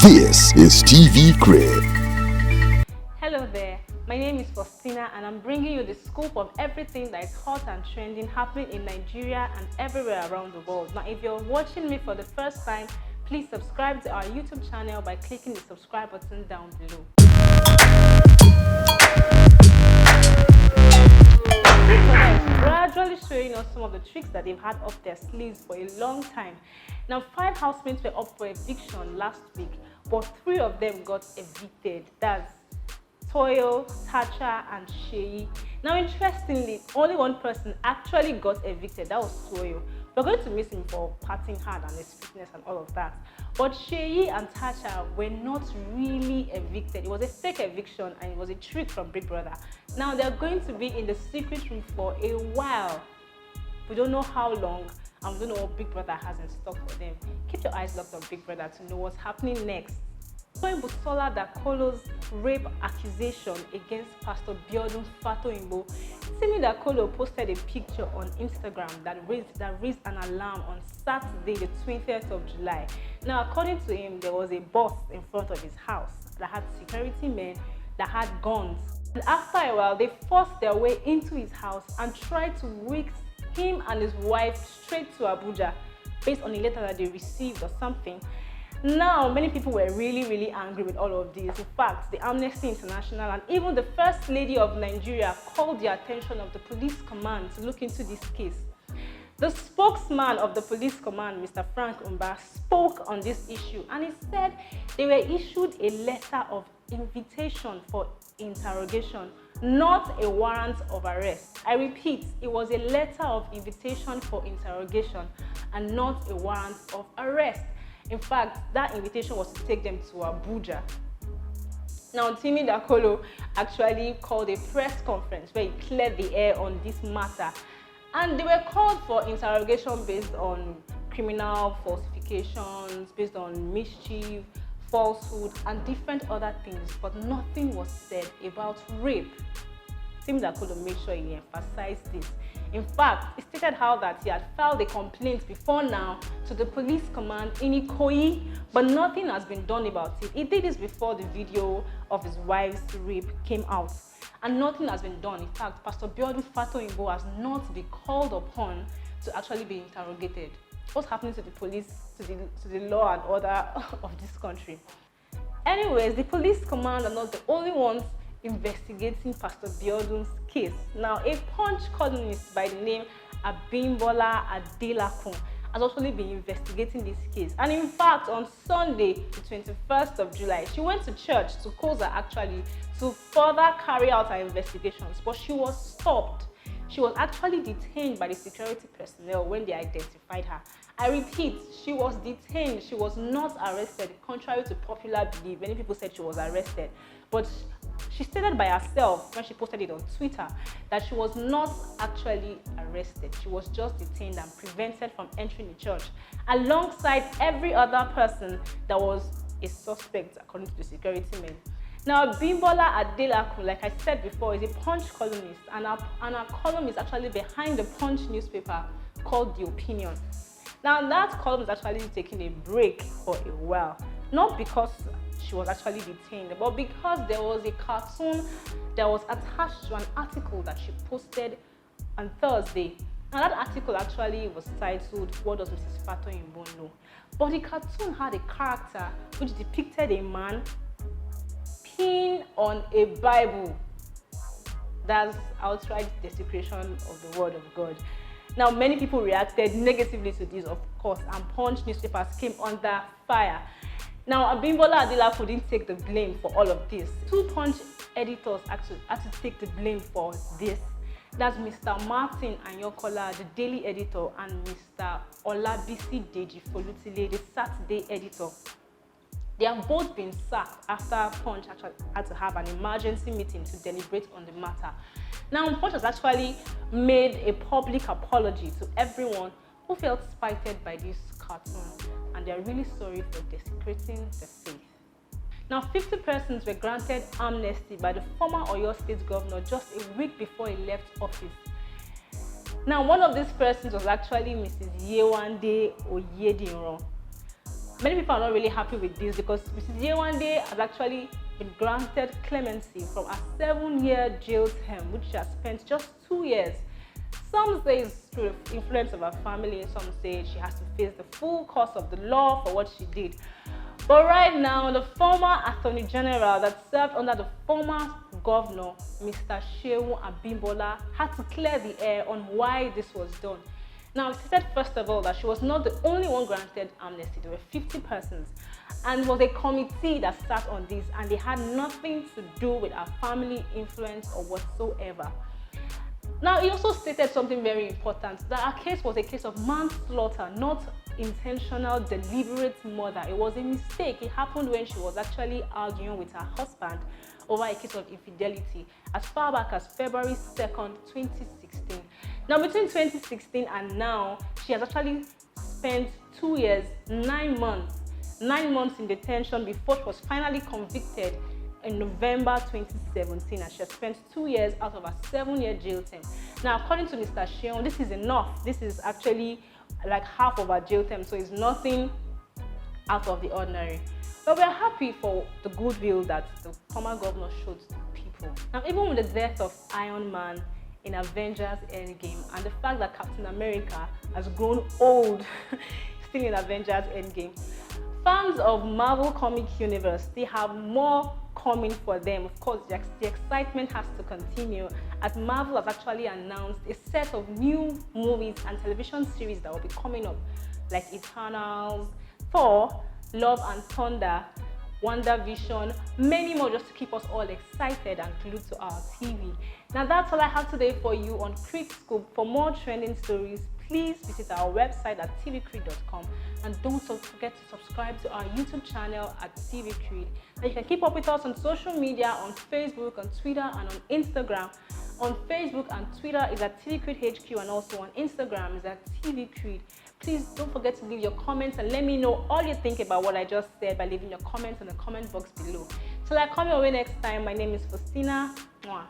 This is TV Crib. Hello there, my name is Faustina and I'm bringing you the scoop of everything that is hot and trending happening in Nigeria and everywhere around the world. Now, if you're watching me for the first time, please subscribe to our YouTube channel by clicking the subscribe button down below. Gradually showing us some of the tricks that they've had up their sleeves for a long time. Now, 5 housemates were up for eviction last week, but 3 of them got evicted. That's Toyo, Tacha, and Sheyi. Now, interestingly, only one person actually got evicted. That was Toyo. We're going to miss him for partying hard and his fitness and all of that. But Sheyi and Tacha were not really evicted. It was a fake eviction and it was a trick from Big Brother. Now, they're going to be in the secret room for a while. We don't know how long, and we don't know what Big Brother has in stock for them. Keep your eyes locked on Big Brother to know what's happening next. Following Busola Dakolo's rape accusation against Pastor Biodun Fatoyinbo, Simi Dakolo posted a picture on Instagram that raised an alarm on Saturday, the 20th of July. Now, according to him, there was a bus in front of his house that had security men that had guns. And after a while, they forced their way into his house and tried to whisk him and his wife straight to Abuja based on a letter that they received or something. Now, many people were really angry with all of this. In fact, the Amnesty International and even the First Lady of Nigeria called the attention of the police command to look into this case. The spokesman of the police command, Mr. Frank Umba, spoke on this issue and he said they were issued a letter of invitation for interrogation, not a warrant of arrest. I repeat, it was a letter of invitation for interrogation and not a warrant of arrest. In fact, that invitation was to take them to Abuja. Now, Timi Dakolo actually called a press conference where he cleared the air on this matter. And they were called for interrogation based on criminal falsifications, based on mischief, falsehood, and different other things, but nothing was said about rape. Timi Dakolo made sure he emphasized this. In fact, he stated how that he had filed a complaint before now to the police command in Ikoyi, but nothing has been done about it. He did this before the video of his wife's rape came out, and nothing has been done. In fact, Pastor Biodun Fatoyinbo has not been called upon to actually be interrogated. What's happening to the police, to the law and order of this country? Anyways, the police command are not the only ones investigating Pastor Biodun's case. Now, a Punch columnist by the name Abimbola Adelakun has also been investigating this case. And in fact, on Sunday, the 21st of July, she went to church, to Koza actually, to further carry out her investigations, but she was stopped. She was actually detained by the security personnel when they identified her. I repeat, she was detained. She was not arrested, contrary to popular belief. Many people said she was arrested, but she stated by herself when she posted it on Twitter that she was not actually arrested. She was just detained and prevented from entering the church alongside every other person that was a suspect, according to the security men. Now, Bimbola Adelakun, like I said before, is a Punch columnist, and her column is actually behind the Punch newspaper called The Opinion. Now, that column is actually taking a break for a while, not because she was actually detained, but because there was a cartoon that was attached to an article that she posted on Thursday. Now, that article actually was titled, "What Does Mrs. Fatoyinbo Know?" But the cartoon had a character which depicted a man peeing on a Bible. That's outright desecration of the word of God. Now, many people reacted negatively to this, of course, and Punch newspapers came under fire. Now, Abimbola Adelakun didn't take the blame for all of this. 2 Punch editors had to take the blame for this. That's Mr. Martin Anyokola, the daily editor, and Mr. Olabisi Deji Folutile, the Saturday editor. They have both been sacked after Punch actually had to have an emergency meeting to deliberate on the matter. Now, Punch has actually made a public apology to everyone who felt spited by this cartoon, and they are really sorry for desecrating the faith. Now, 50 persons were granted amnesty by the former Oyo State governor just a week before he left office. Now, one of these persons was actually Mrs. Yewande Oyediran. many people are not really happy with this because Mrs. Yewande has actually been granted clemency from a 7-year jail term, which she has spent just 2 years. Some say it's through the influence of her family, some say she has to face the full course of the law for what she did. But right now, the former Attorney General that served under the former governor, Mr. Shehu Abimbola, had to clear the air on why this was done. Now, she said first of all that she was not the only one granted amnesty. There were 50 persons, and it was a committee that sat on this, and they had nothing to do with her family influence or whatsoever. Now, he also stated something very important, that her case was a case of manslaughter, not intentional, deliberate murder. It was a mistake. It happened when she was actually arguing with her husband over a case of infidelity as far back as February 2nd, 2016. Now, between 2016 and now, she has actually spent 2 years, 9 months in detention before she was finally convicted in November 2017, and she has spent 2 years out of a 7-year jail term. Now, according to Mr. Sheon, this is enough. This is actually like half of her jail term, so it's nothing out of the ordinary. But we are happy for the goodwill that the former governor showed to people. Now, even with the death of Iron Man in Avengers Endgame and the fact that Captain America has grown old still in Avengers Endgame, fans of Marvel Comic Universe, they have more coming for them. Of course, the excitement has to continue as Marvel has actually announced a set of new movies and television series that will be coming up, like Eternals, Thor, Love and Thunder, WandaVision, many more, just to keep us all excited and glued to our TV. Now, that's all I have today for you on Creed Scoop. For more trending stories, please visit our website at tvcreed.com, and don't forget to subscribe to our YouTube channel at TV Creed. And you can keep up with us on social media, on Facebook, on Twitter, and on Instagram. On Facebook and Twitter is at TV Creed HQ, and also on Instagram is at TV Creed. Please don't forget to leave your comments and let me know all you think about what I just said by leaving your comments in the comment box below. Till I come your way next time, my name is Faustina. Mwah.